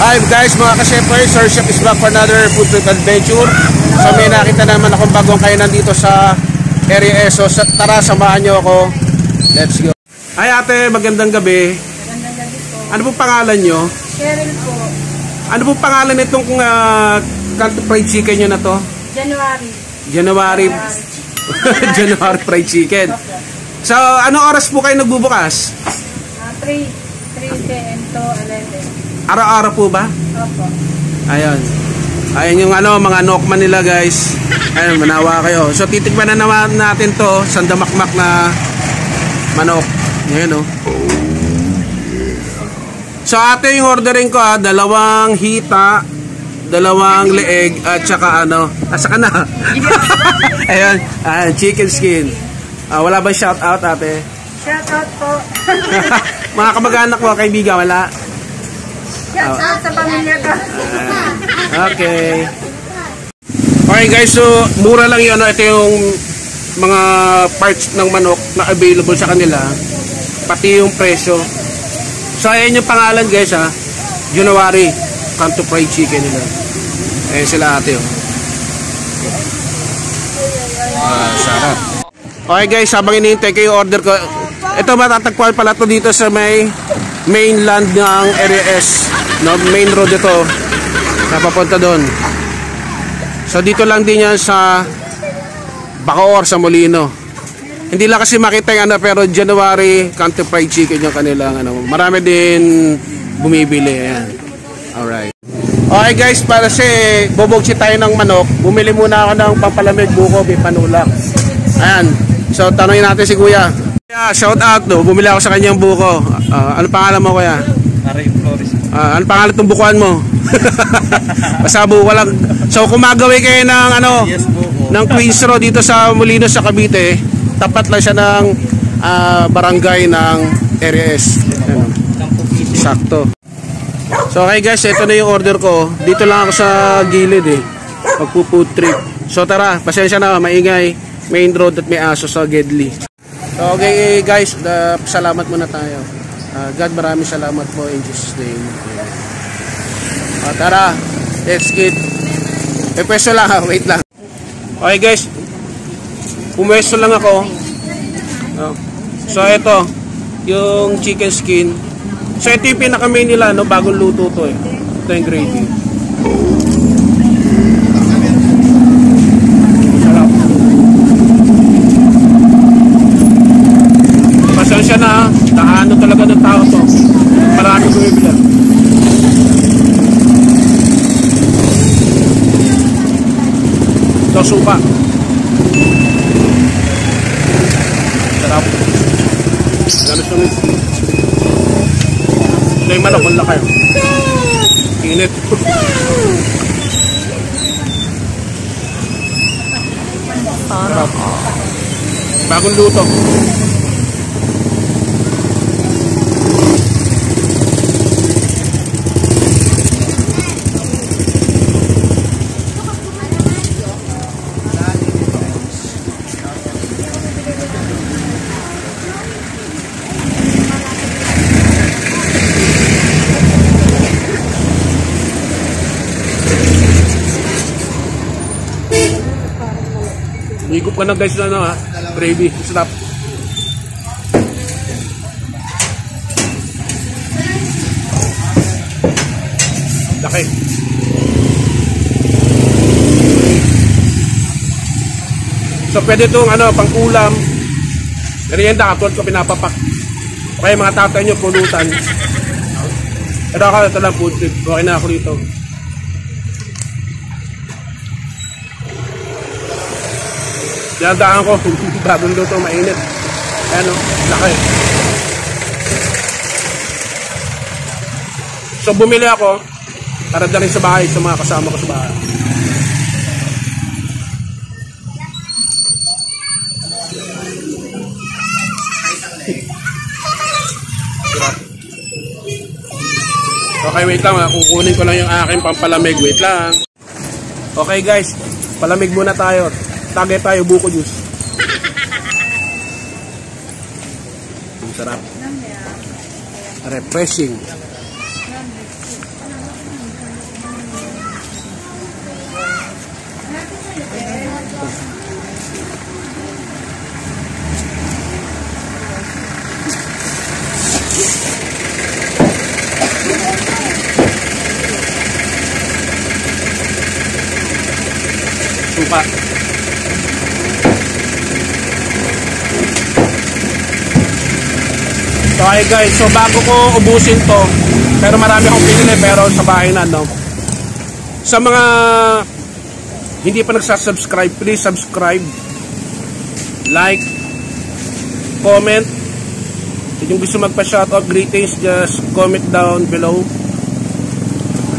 Hi guys, mga ka-shepherd, Sir Chef is back for another food trip adventure. So may nakita naman akong bagong kainan dito sa area. So tara, samahan nyo ako. Let's go. Hi ate, magandang gabi. Magandang gabi po. Ano pong pangalan nyo? Cheryl po. Ano pong pangalan nitong Canto Fried Chicken nyo na to? January. January Fried Chicken. So ano oras po kayo nagbubukas? 3 p.m. to 11. Araw-araw po ba? Opo. Ayun. Ayun yung mga nokman nila guys. Ayun, manawa kayo. So titikman na naman natin to, sandamakmak na manok. Ngayon oh. So ate, yung ordering ko dalawang hita, dalawang leeg at saka asa ka na? Ayun, chicken skin. Wala ba shout out ate? Shout out po. Mga kamag-anak mo, kaibigan, wala? Shout out sa pamilya ko. Okay. Okay guys, so mura lang yun. Ito yung mga parts ng manok na available sa kanila. Pati yung presyo. So ayan yung pangalan guys January Canto Fried Chicken nila. Ayan sila ate sarap. Okay guys, habang inihintay ko yung order ko, ito matatagpuan pala to dito sa may mainland ng RS, main road ito napapunta doon. So dito lang din yan sa Bacoor, sa Molino. Hindi lang kasi makita yung pero January Canto Fried Chicken yung kanilang marami din bumibili. Ayan. Alright. Okay guys, para bubogsi tayo ng manok, bumili muna ako ng pampalamig, buko, panulak. Ayan. So tanongin natin si kuya. Shout out bumili ako sa kanyang buko. Ano pangalan mo kuya? Ari Flores. Ano pangalan itong bukuan mo? Basta buko lang. So kung magawi kayo ng Yes, buko. ng Queens Road dito sa Molino sa Cavite, tapat lang siya ng barangay ng RS. Sakto. So okay guys, ito na yung order ko. Dito lang ako sa gilid magpo-food trip. So tara, pasensya na, maingay. Main road at may aso sa Gedli. So okay guys, salamat muna tayo. God, maraming salamat po in Jesus name. Tara, let's get. Pwesto lang wait lang. Okay guys, pumwesto lang ako. So ito, yung chicken skin. So ito yung pinaka-main nila, bagong luto to Ito yung gravy. Pasensya na taano talaga ng tao to. Marami bumibili. Ito supa. Sarap. Ganun sunod. Ito yung manok, wala kayo. Init. Sarap. Bagong luto. Higup ka na guys na gravy. Sarap. Laki. So pwede itong pang-ulam. Merienda, katulad ko pinapapak. Okay mga tatay nyo, pulutan. Pero ako ito lang food trip. Okay na ako dito. Dinadaan ko, bagong luto, mainit. Ayan laki. So bumili ako para dalhin sa bahay sa mga kasama ko sa bahay. Okay, wait lang kukunin ko lang yung aking pampalamig. Wait lang. Okay guys, palamig muna tayo. Tagay tayo, buko juice. Ang sarap. Refreshing. Suka. So ay guys, so bago ko ubusin to, pero marami akong pinili pero sa bahay na, no? Sa mga hindi pa nagsasubscribe, please subscribe, like, comment. Kung gusto magpa-shoutout, greetings, just comment down below.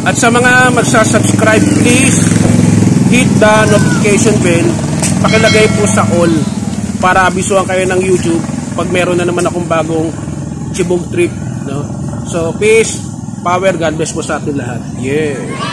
At sa mga magsasubscribe, please hit the notification bell, pakilagay po sa all para abisuhan kayo ng YouTube pag meron na naman akong bagong Chibog trip, no? So peace, power, God bless po sa atin lahat. Yeah.